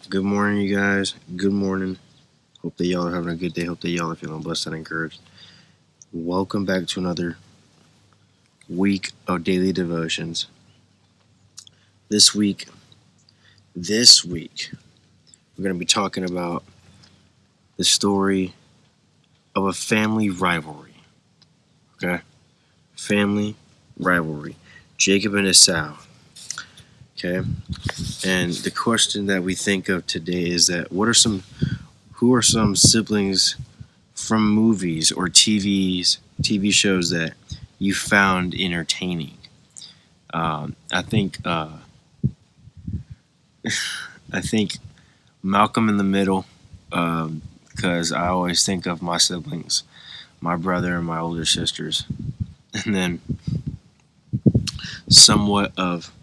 Good morning, you guys. Good morning. Hope that y'all are having a good day. Hope that y'all are feeling blessed and encouraged. Welcome back to another week of daily devotions. This week, we're going to be talking about the story of a family rivalry. Okay? Family rivalry. Jacob and Esau. Okay? And the question that we think of today is that who are some siblings from movies or TV shows that you found entertaining? I think Malcolm in the Middle, because I always think of my siblings, my brother and my older sisters, and then somewhat of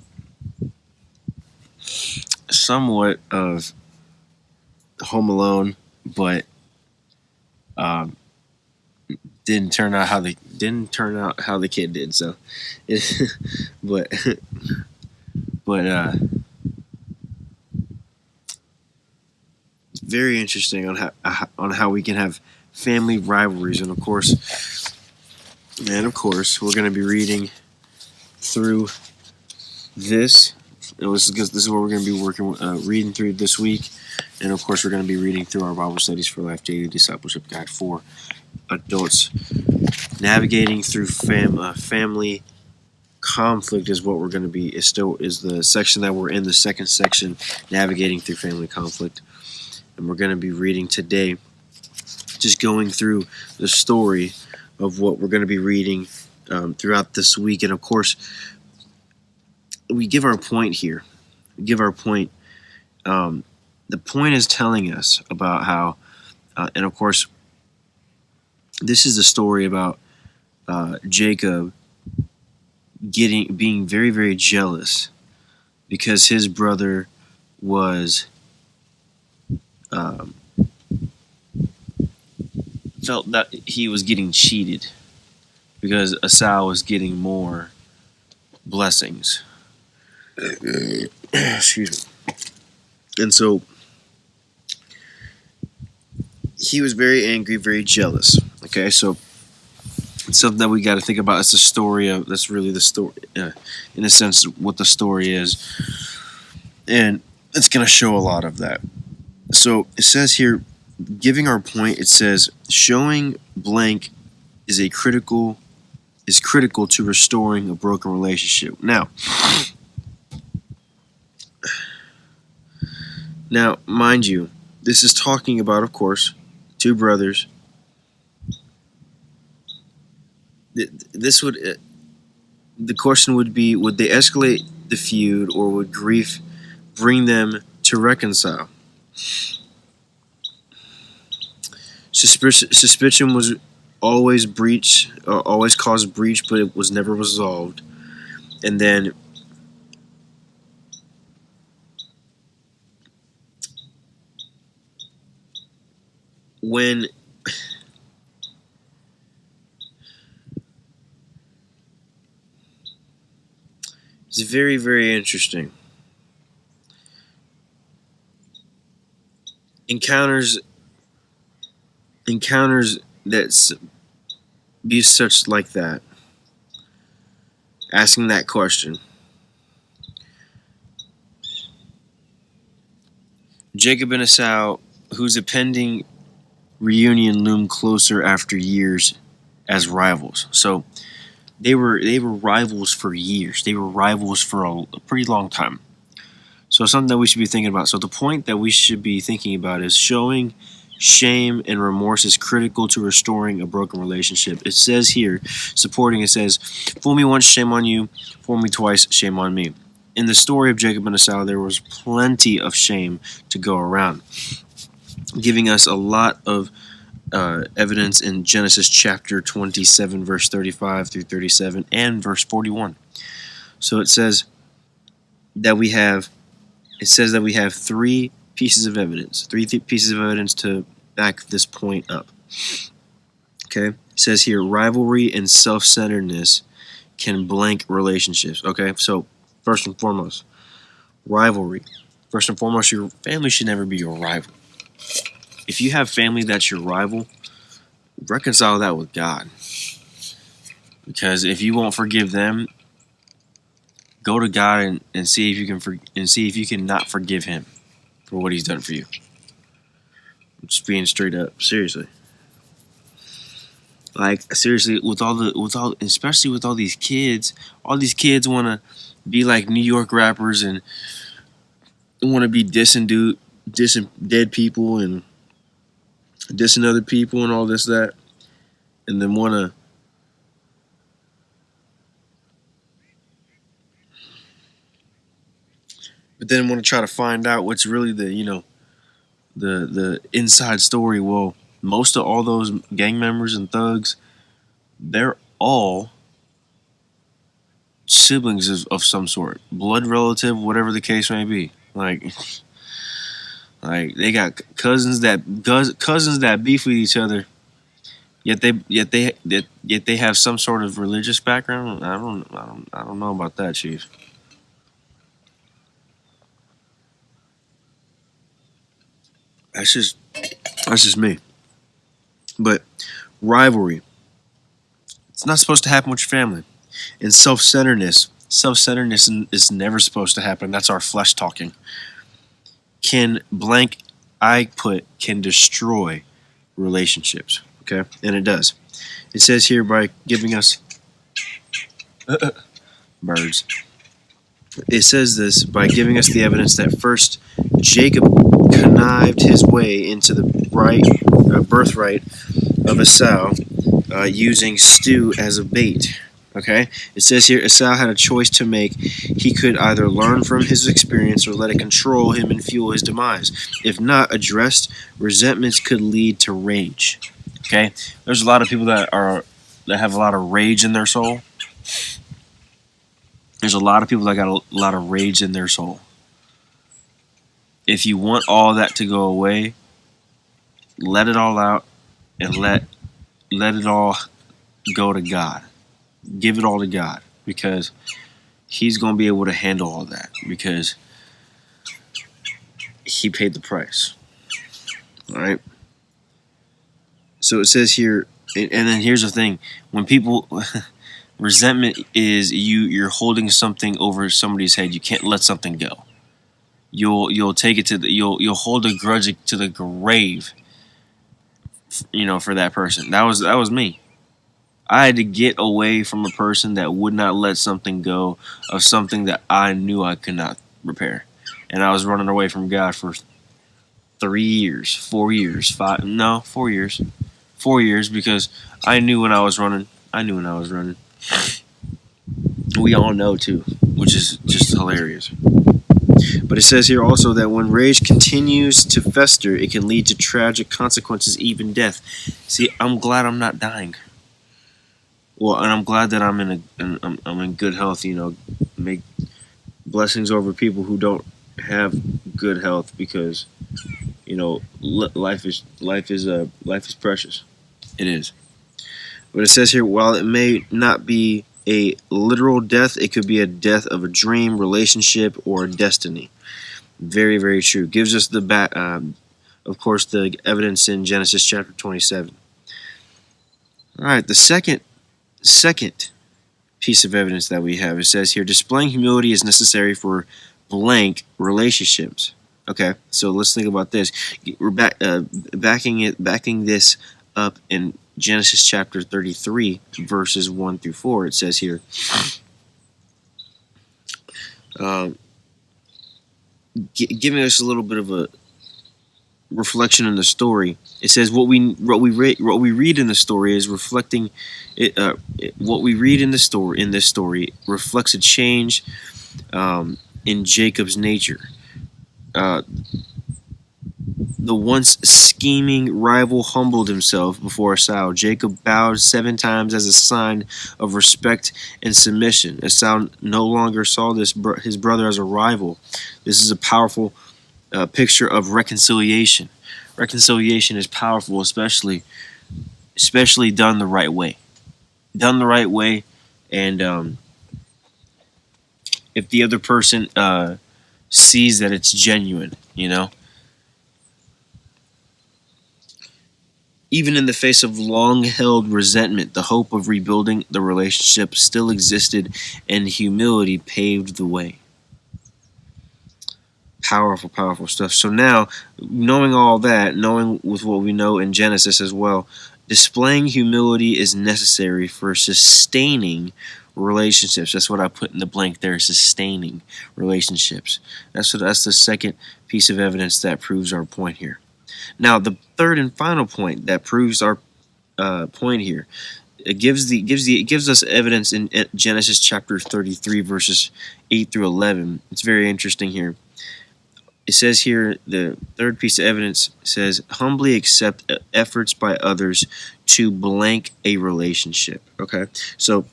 Home Alone, but didn't turn out how the kid did. So, but it's very interesting on how we can have family rivalries, and of course, we're going to be reading through this. This is what we're going to be reading through this week, and of course, we're going to be reading through our Bible Studies for Life Daily Discipleship Guide for adults. Navigating through family conflict is what we're going to be. Is the section that we're in, the second section, navigating through family conflict, and we're going to be reading today, just going through the story of what we're going to be reading throughout this week, and of course, we give our point here. The point is telling us about how, and of course, this is a story about Jacob being very, very jealous because his brother was felt that he was getting cheated because Esau was getting more blessings. Excuse me. And so he was very angry, very jealous. Okay, so it's something that we got to think about. It's the story of, that's really the story, in a sense, what the story is. And it's going to show a lot of that. So it says here, giving our point, it says, showing blank is critical to restoring a broken relationship. Now, mind you, this is talking about, of course, two brothers. The question would be, would they escalate the feud, or would grief bring them to reconcile? Suspicion was always caused breach, but it was never resolved. And then when it's very, very interesting. Encounters that be such like that. Asking that question. Jacob and Esau, whose impending reunion loomed closer after years as rivals. So they were rivals for years. They were rivals for a pretty long time. So something that we should be thinking about. So the point that we should be thinking about is showing shame and remorse is critical to restoring a broken relationship. It says here, it says, fool me once, shame on you. Fool me twice, shame on me. In the story of Jacob and Esau, there was plenty of shame to go around, giving us a lot of evidence in Genesis chapter 27, verse 35 through 37, and verse 41. So it says that we have three pieces of evidence to back this point up. Okay, it says here, rivalry and self-centeredness can blank relationships. Okay, so first and foremost, rivalry First and foremost, your family should never be your rival. If you have family that's your rival, reconcile that with God. Because if you won't forgive them, go to God and see if you can see if you can not forgive him for what he's done for you. I'm just being straight up, seriously. Like seriously, especially with all these kids want to be like New York rappers and want to be dissing dead people and dissing other people and all this that, and then want to try to find out what's really the inside story. Well, most of all those gang members and thugs, they're all siblings of some sort, blood relative, whatever the case may be. Like they got cousins that beef with each other. Yet they have some sort of religious background. I don't know about that, Chief. That's just me. But rivalry, it's not supposed to happen with your family. And self-centeredness is never supposed to happen. That's our flesh talking. Can destroy relationships. Okay, and it does. It says here by giving us birds. It says this by giving us the evidence that first Jacob connived his way into the birthright of Esau using stew as a bait. Okay, it says here Esau had a choice to make. He could either learn from his experience or let it control him and fuel his demise. If not addressed, resentments could lead to rage. Okay, there's a lot of people that have a lot of rage in their soul. There's a lot of people that got a lot of rage in their soul. If you want all that to go away, let it all out and let it all go to God. Give it all to God, because he's going to be able to handle all that, because he paid the price. All right. So it says here, and then here's the thing: when people resentment is you're holding something over somebody's head. You can't let something go. You'll take it to you'll hold a grudge to the grave. For that person. That was me. I had to get away from a person that would not let something go of something that I knew I could not repair. And I was running away from God for 4 years, 4 years. 4 years, because I knew when I was running. We all know too, which is just hilarious. But it says here also that when rage continues to fester, it can lead to tragic consequences, even death. See, I'm glad I'm not dying. Well, and I'm glad that I'm in good health. Make blessings over people who don't have good health, because life is precious. It is. But it says here, while it may not be a literal death, it could be a death of a dream, relationship, or a destiny. Very, very true. Gives us of course, the evidence in Genesis chapter 27. All right, the second piece of evidence that we have, it says here, displaying humility is necessary for blank relationships. Okay, so let's think about this. We're backing this up in Genesis chapter 33, verses 1 through 4. It says here, giving us a little bit of a reflection on the story. It says what we read in the story is reflecting it. What we read in this story reflects a change in Jacob's nature. The once scheming rival humbled himself before Esau. Jacob bowed 7 times as a sign of respect and submission. Esau no longer saw his brother as a rival. This is a powerful picture of reconciliation. Reconciliation is powerful, especially done the right way. Done the right way, and if the other person sees that it's genuine, you know? Even in the face of long-held resentment, the hope of rebuilding the relationship still existed, and humility paved the way. Powerful, powerful stuff. So now, knowing all that, knowing with what we know in Genesis as well, displaying humility is necessary for sustaining relationships. That's what I put in the blank there, sustaining relationships. That's the second piece of evidence that proves our point here. Now, the third and final point that proves our point here, it gives us evidence in Genesis chapter 33, verses 8 through 11. It's very interesting here. It says here, the third piece of evidence says, humbly accept efforts by others to blank a relationship. Okay, so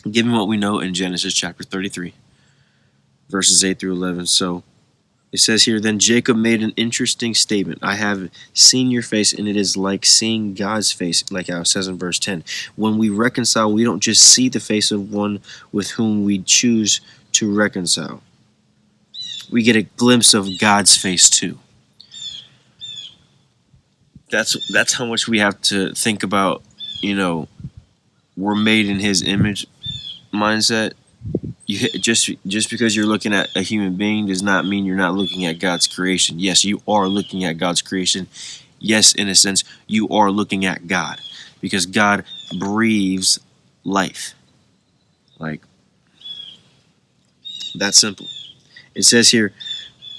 given what we know in Genesis chapter 33, verses 8 through 11, so it says here, then Jacob made an interesting statement. I have seen your face, and it is like seeing God's face, like how it says in verse 10. When we reconcile, we don't just see the face of one with whom we choose to reconcile. We get a glimpse of God's face too. That's how much we have to think about, we're made in his image mindset. Just because you're looking at a human being does not mean you're not looking at God's creation. Yes, you are looking at God's creation. Yes, in a sense, you are looking at God, because God breathes life. Like, that's simple. It says here,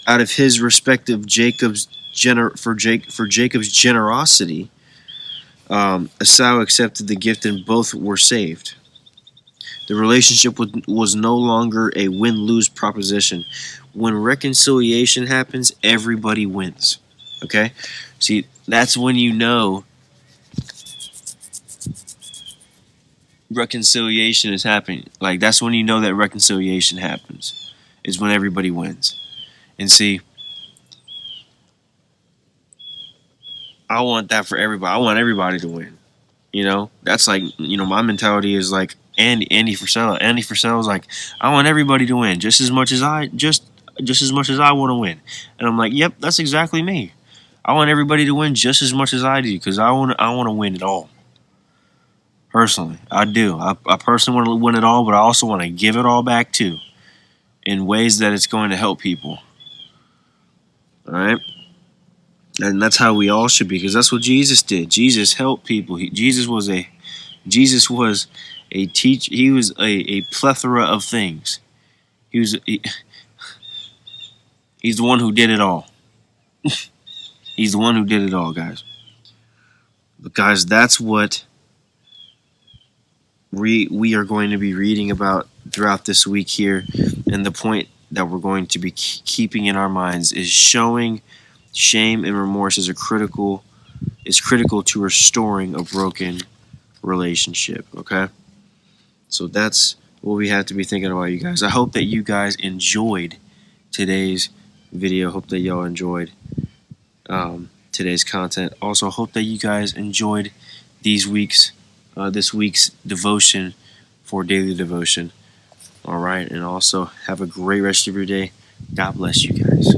out of his respective Jacob's generosity, Esau accepted the gift, and both were saved. The relationship was no longer a win-lose proposition. When reconciliation happens, everybody wins. Okay? See, that's when you know reconciliation is happening. Like, that's when you know that reconciliation happens, is when everybody wins. And see, I want that for everybody. I want everybody to win. That's like, my mentality is like Andy Frisell. Andy Frisell is like, I want everybody to win just as much as I want to win. And I'm like, yep, that's exactly me. I want everybody to win just as much as I do, because I want to win it all. Personally, I do. I personally want to win it all, but I also want to give it all back too, in ways that it's going to help people. All right. And that's how we all should be, because that's what Jesus did. Jesus helped people. Jesus was a teacher. He was a plethora of things. He's the one who did it all. He's the one who did it all, guys. But guys, that's what we are going to be reading about throughout this week here. And the point that we're going to be keeping in our minds is showing shame and remorse is critical to restoring a broken relationship. Okay, so that's what we have to be thinking about, you guys. I hope that you guys enjoyed today's video. Hope that y'all enjoyed today's content. Also, hope that you guys enjoyed this week's devotion for daily devotion. All right, and also have a great rest of your day. God bless you guys.